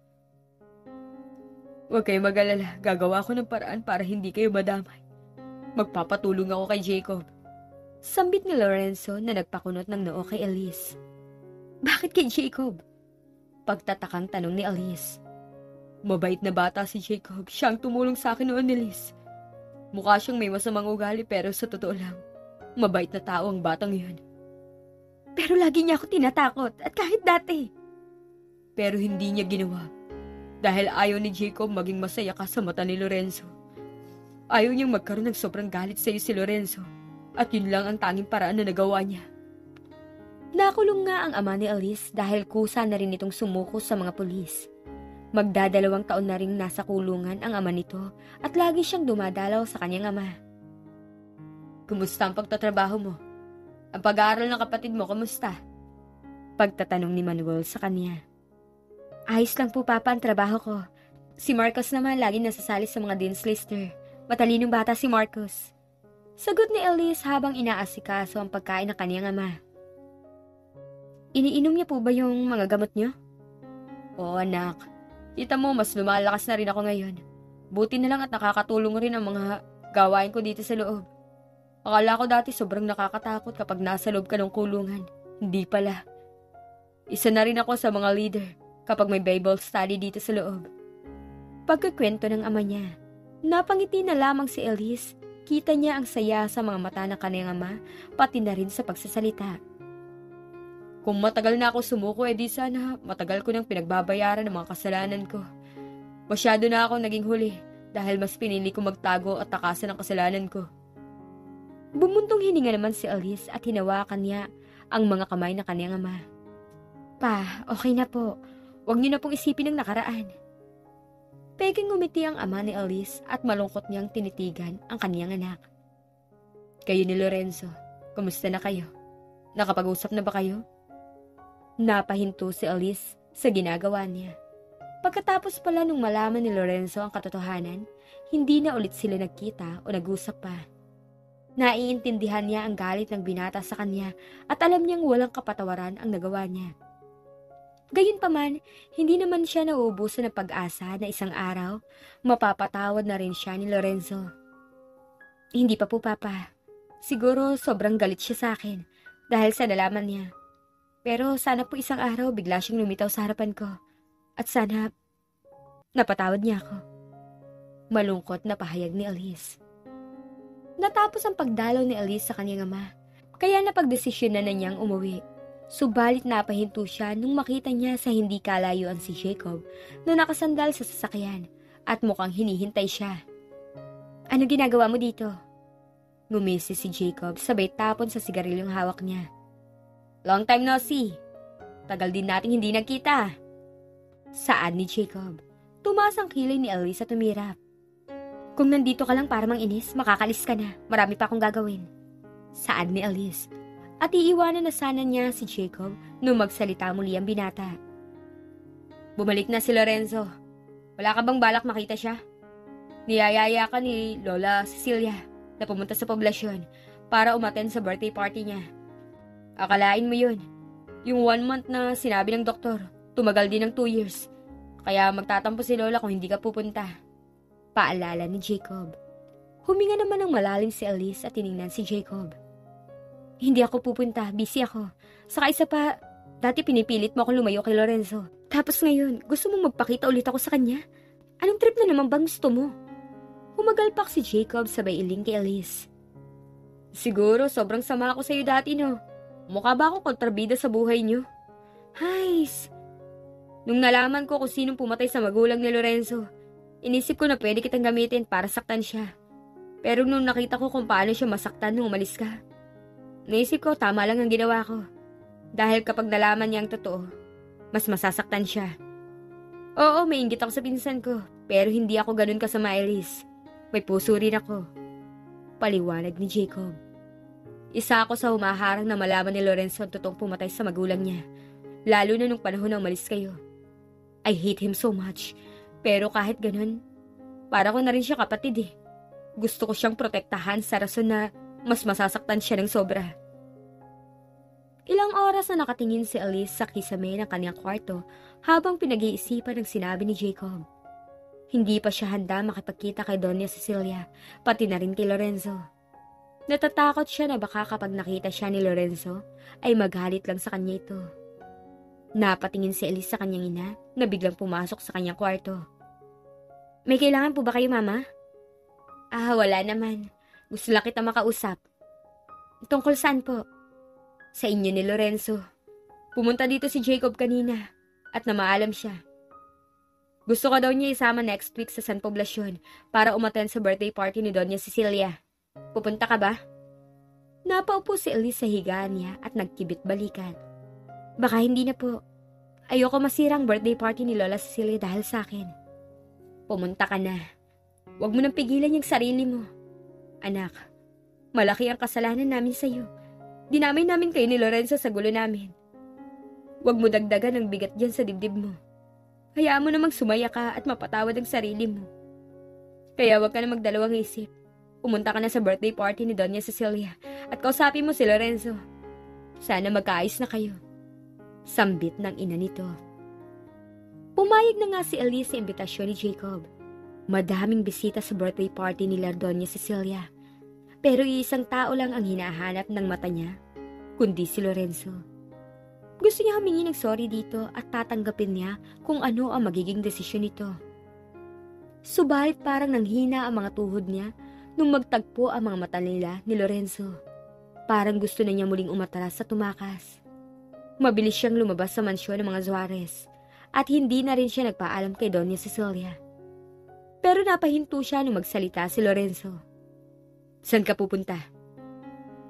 Huwag kayong mag-alala. Gagawa ko ng paraan para hindi kayo madamay. Magpapatulong ako kay Jacob. Sambit ni Lorenzo na nagpakunot ng noo kay Elise. Bakit kay Jacob? Pagtatakang tanong ni Elise. Mabait na bata si Jacob. Siya ang tumulong sa akin noon, Elise. Mukha siyang may masamang ugali pero sa totoo lang, mabait na tao ang batang yun. Pero lagi niya ako tinatakot at kahit dati. Pero hindi niya ginawa. Dahil ayaw ni Jacob maging masaya ka sa mata ni Lorenzo. Ayaw niyang magkaroon ng sobrang galit sa iyo si Lorenzo. At yun lang ang tanging paraan na nagawa niya. Nakulong nga ang ama ni Elise dahil kusa na rin itong sumuko sa mga pulis. Magdadalawang taon na ring nasa kulungan ang ama nito at lagi siyang dumadalaw sa kanyang ama. Kumusta ang pagtatrabaho mo? Ang pag-aaral ng kapatid mo, kumusta? Pagtatanong ni Manuel sa kanya. Ayos lang po, Papa, ang trabaho ko. Si Marcos naman lagi nasasali sa mga Dean's Lister. Matalinong bata si Marcus. Sagot ni Elise habang inaasikaso ang pagkain ng kaniyang ama. Iniinom niya po ba yung mga gamot niyo? Oo anak. Kita mo mas lumalakas na rin ako ngayon. Buti na lang at nakakatulong rin ang mga gawain ko dito sa loob. Akala ko dati sobrang nakakatakot kapag nasa loob ka ng kulungan. Hindi pala. Isa na rin ako sa mga leader kapag may Bible study dito sa loob. Pagkakwento ng ama niya, napangiti na lamang si Elise. Kita niya ang saya sa mga mata ng kaniyang ama, pati na rin sa pagsasalita. Kung matagal na ako sumuko, di sana matagal ko nang pinagbabayaran ng mga kasalanan ko. Masyado na ako naging huli dahil mas pinili ko magtago at takasan ang kasalanan ko. Bumuntong hininga naman si Elise at hinawakan niya ang mga kamay ng kaniyang ama. Pa, okay na po. Huwag niyo na pong isipin ang nakaraan. Peking ngumiti ang ama ni Elise at malungkot niyang tinitigan ang kaniyang anak. Kayo ni Lorenzo, kumusta na kayo? Nakapag-usap na ba kayo? Napahinto si Elise sa ginagawa niya. Pagkatapos pala nung malaman ni Lorenzo ang katotohanan, hindi na ulit sila nagkita o nag-usap pa. Naiintindihan niya ang galit ng binata sa kanya at alam niyang walang kapatawaran ang nagawa niya. Gayunpaman, hindi naman siya nauubusan ng pag-asa na isang araw, mapapatawad na rin siya ni Lorenzo. Hindi pa po, Papa. Siguro sobrang galit siya sa akin dahil sa nalaman niya. Pero sana po isang araw bigla siyang lumitaw sa harapan ko. At sana napatawad niya ako. Malungkot na pahayag ni Elise. Natapos ang pagdalaw ni Elise sa kanyang ama, kaya napagdesisyon na niyang umuwi. Subalit napahinto siya nung makita niya sa hindi kalayuan si Jacob na nakasandal sa sasakyan at mukhang hinihintay siya. Ano ginagawa mo dito? Ngumisi si Jacob sabay tapon sa sigarilyong hawak niya. Long time no see. Tagal din nating hindi nagkita. Saad ni Jacob. Tumaas ang kilay ni Elise at tumirap. Kung nandito ka lang para manginis, makakalis ka na. Marami pa akong gagawin. Saad ni Elise. At iiwanan na sana niya si Jacob nung magsalita muli ang binata. Bumalik na si Lorenzo. Wala ka bang balak makita siya? Niyayaya ka ni Lola Cecilia na pumunta sa poblasyon para umattend sa birthday party niya. Akalain mo yun. Yung 1 month na sinabi ng doktor, tumagal din ng 2 years. Kaya magtatampo si Lola kung hindi ka pupunta. Paalala ni Jacob. Huminga naman ng malalim si Elise at tiningnan si Jacob. Hindi ako pupunta, busy ako. Saka isa pa, dati pinipilit mo akong lumayo kay Lorenzo. Tapos ngayon, gusto mong magpakita ulit ako sa kanya? Anong trip na naman bang gusto mo? Humagalpak si Jacob sabay iling kay Elise. Siguro sobrang sama ako sa iyo dati no. Mukha ba akong kontrabida sa buhay niyo? Hays! Nung nalaman ko kung sinong pumatay sa magulang ni Lorenzo, inisip ko na pwede kitang gamitin para saktan siya. Pero nung nakita ko kung paano siya masaktan nung umalis ka, naisip ko tama lang ang ginawa ko. Dahil kapag nalaman niya ang totoo, mas masasaktan siya. Oo, may inggit ako sa pinsan ko, pero hindi ako ganun kasama, Elise. May puso rin ako. Paliwanag ni Jacob. Isa ako sa humaharang na malaman ni Lorenzo ang totoong pumatay sa magulang niya, lalo na nung panahon na umalis kayo. I hate him so much, pero kahit ganun, para ko na rin siya kapatid eh. Gusto ko siyang protektahan sa rason na mas masasaktan siya ng sobra. Ilang oras na nakatingin si Elise sa kisame ng kanyang kwarto habang pinag-iisipan ang sinabi ni Jacob. Hindi pa siya handa makipagkita kay Doña Cecilia, pati na rin kay Lorenzo. Natatakot siya na baka kapag nakita siya ni Lorenzo, ay magalit lang sa kanya ito. Napatingin si Elise sa kanyang ina na biglang pumasok sa kanyang kwarto. May kailangan po ba kayo, Mama? Wala naman. Gusto lang kita makausap. Tungkol saan po? Sa inyo ni Lorenzo. Pumunta dito si Jacob kanina at namaalam siya. Gusto ka daw niya isama next week sa San Poblacion para umattend sa birthday party ni Doña Cecilia. Pupunta ka ba? Napaupo si Elise sa higaan niya at nagkibit balikan. Baka hindi na po. Ayoko masirang birthday party ni Lola Cecilia dahil sa akin. Pumunta ka na. Huwag mo nang pigilan yung sarili mo. Anak, malaki ang kasalanan namin sa'yo. Dinamay namin kayo ni Lorenzo sa gulo namin. Huwag mo dagdagan ang bigat dyan sa dibdib mo. Hayaan mo namang sumaya ka at mapatawad ang sarili mo. Kaya wag ka na magdalawang isip. Pumunta ka na sa birthday party ni Doña Cecilia at kausapin mo si Lorenzo. Sana magkaayos na kayo. Sambit ng ina nito. Pumayag na nga si Elise sa imbitasyon ni Jacob. Madaming bisita sa birthday party ni Doña Cecilia. Pero iisang tao lang ang hinahanap ng mata niya, kundi si Lorenzo. Gusto niya humingi ng sorry dito at tatanggapin niya kung ano ang magiging desisyon nito. Subalit parang nanghina ang mga tuhod niya nung magtagpo ang mga mata nila ni Lorenzo. Parang gusto na niya muling umatras sa tumakas. Mabilis siyang lumabas sa mansyon ng mga Suarez at hindi na rin siya nagpaalam kay Doña Cecilia. Pero napahinto siya nung magsalita si Lorenzo. Saan ka pupunta?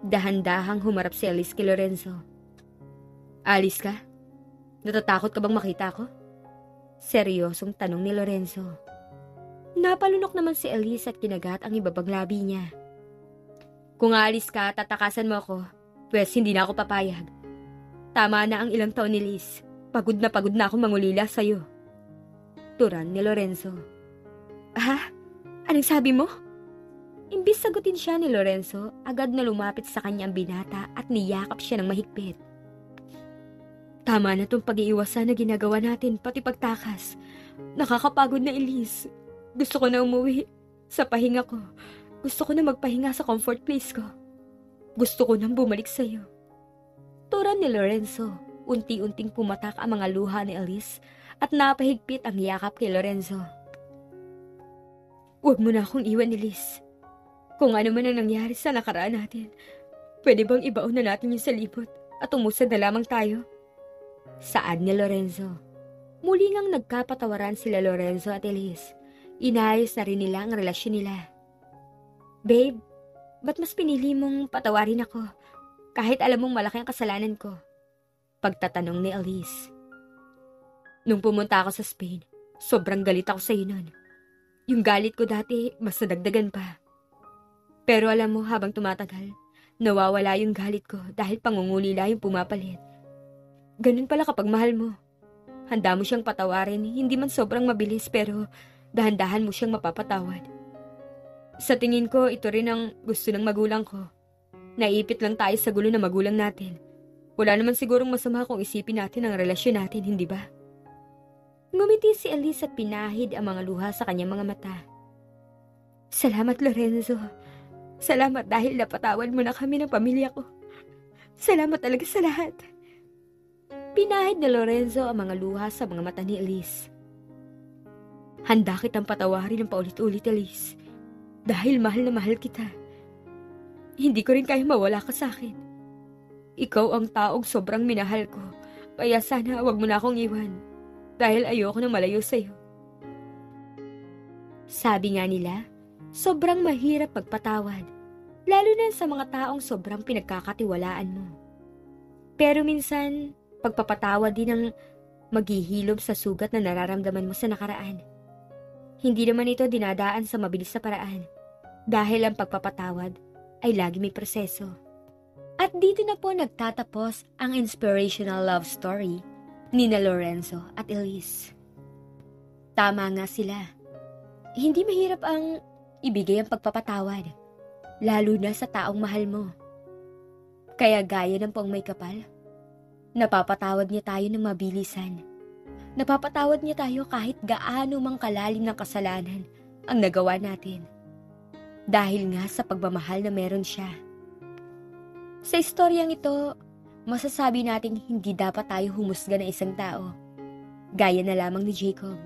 Dahan-dahang humarap si Elise kay Lorenzo. Alis ka? Natatakot ka bang makita ko? Seryosong tanong ni Lorenzo. Napalunok naman si Elise at kinagat ang ibabang labi niya. Kung aalis ka, tatakasan mo ako, pwes hindi na ako papayag. Tama na ang ilang taon ni Liz. Pagod na ako mangulila sa'yo. Turan ni Lorenzo. Ha? Anong sabi mo? Imbis sagutin siya ni Lorenzo, agad na lumapit sa kanya ang binata at niyakap siya ng mahigpit. Tama na tong pag-iiwasan na ginagawa natin, pati pagtakas. Nakakapagod na, Elise. Gusto ko na umuwi. Sa pahinga ko. Gusto ko na magpahinga sa comfort place ko. Gusto ko nang bumalik sa'yo. Turan ni Lorenzo, unti-unting pumatak ang mga luha ni Elise at napahigpit ang yakap kay Lorenzo. Huwag mo na akong iwan, Elise. Kung ano man ang nangyari sa nakaraan natin, pwede bang ibaon na natin yung salibot at umusad na lamang tayo? Saad ni Lorenzo. Muli ngang nagkapatawaran sila Lorenzo at Elise. Inayos na rin nila ang relasyon nila. Babe, ba't mas pinili mong patawarin ako kahit alam mong malaki ang kasalanan ko? Pagtatanong ni Elise. Nung pumunta ako sa Spain, sobrang galit ako sa iyo nun. Yung galit ko dati, mas nadagdagan pa. Pero alam mo, habang tumatagal, nawawala yung galit ko dahil pangungulila yung pumapalit. Ganun pala kapag mahal mo. Handa mo siyang patawarin, hindi man sobrang mabilis pero dahan-dahan mo siyang mapapatawad. Sa tingin ko, ito rin ang gusto ng magulang ko. Naipit lang tayo sa gulo ng magulang natin. Wala naman sigurong masama kung isipin natin ang relasyon natin, hindi ba? Ngumiti si Elise at pinahid ang mga luha sa kanyang mga mata. Salamat, Lorenzo. Salamat dahil napatawad mo na kami ng pamilya ko. Salamat talaga sa lahat. Pinahid ni Lorenzo ang mga luha sa mga mata ni Elise. Handa kitang patawarin ng paulit-ulit, Elise. Dahil mahal na mahal kita. Hindi ko rin kaya mawala ka sa akin. Ikaw ang taong sobrang minahal ko. Kaya sana wag mo na akong iwan. Dahil ayoko na malayo sa'yo. Sabi nga nila, sobrang mahirap magpatawad, lalo na sa mga taong sobrang pinagkakatiwalaan mo. Pero minsan, pagpapatawad din ang maghihilom sa sugat na nararamdaman mo sa nakaraan. Hindi naman ito dinadaan sa mabilis na paraan, dahil ang pagpapatawad ay lagi may proseso. At dito na po nagtatapos ang inspirational love story ni Lorenzo at Elise. Tama nga sila. Hindi mahirap ang ibigay ang pagpapatawad, lalo na sa taong mahal mo. Kaya gaya ng pong may kapal, napapatawad niya tayo ng mabilisan. Napapatawad niya tayo kahit gaano mang kalalim ng kasalanan ang nagawa natin. Dahil nga sa pagmamahal na meron siya. Sa istoryang ito, masasabi nating hindi dapat tayo humusga ng isang tao. Gaya na lamang ni Jacob.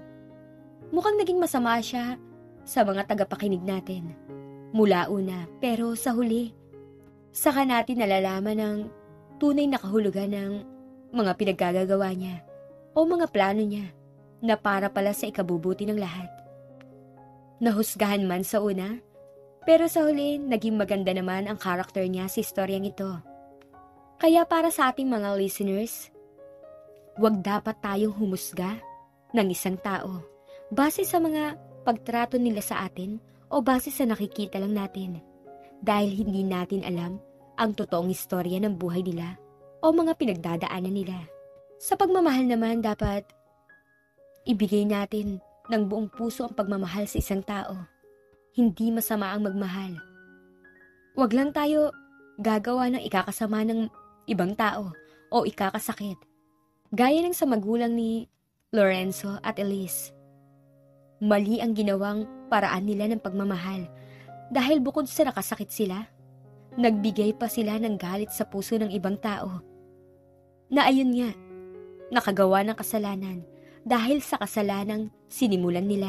Mukhang naging masama siya sa mga tagapakinig natin. Mula una, pero sa huli, saka natin nalalaman ang tunay na kahulugan ng mga pinaggagawa niya o mga plano niya na para pala sa ikabubuti ng lahat. Nahusgahan man sa una, pero sa huli, naging maganda naman ang karakter niya sa istoryang ito. Kaya para sa ating mga listeners, huwag dapat tayong humusga ng isang tao base sa mga pagtrato nila sa atin o base sa nakikita lang natin dahil hindi natin alam ang totoong istorya ng buhay nila o mga pinagdadaanan nila. Sa pagmamahal naman dapat ibigay natin ng buong puso ang pagmamahal sa isang tao. hindi masama ang magmahal. Huwag lang tayo gagawa ng ikakasama ng ibang tao o ikakasakit. Gaya ng sa magulang ni Lorenzo at Elise. Mali ang ginawang paraan nila ng pagmamahal dahil bukod sa nakasakit sila, nagbigay pa sila ng galit sa puso ng ibang tao. Na ayun nga, nakagawa ng kasalanan dahil sa kasalanang sinimulan nila.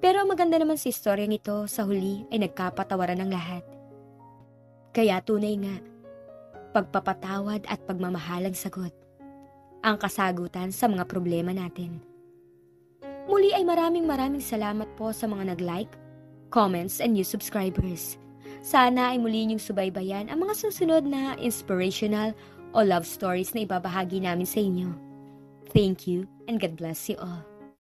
Pero ang maganda naman sa istoryang ito, sa huli ay nagkapatawaran ng lahat. Kaya tunay nga, pagpapatawad at pagmamahal ang sagot, ang kasagutan sa mga problema natin. Muli ay maraming salamat po sa mga nag-like, comments, and new subscribers. Sana ay muli niyong subaybayan ang mga susunod na inspirational o love stories na ibabahagi namin sa inyo. Thank you and God bless you all.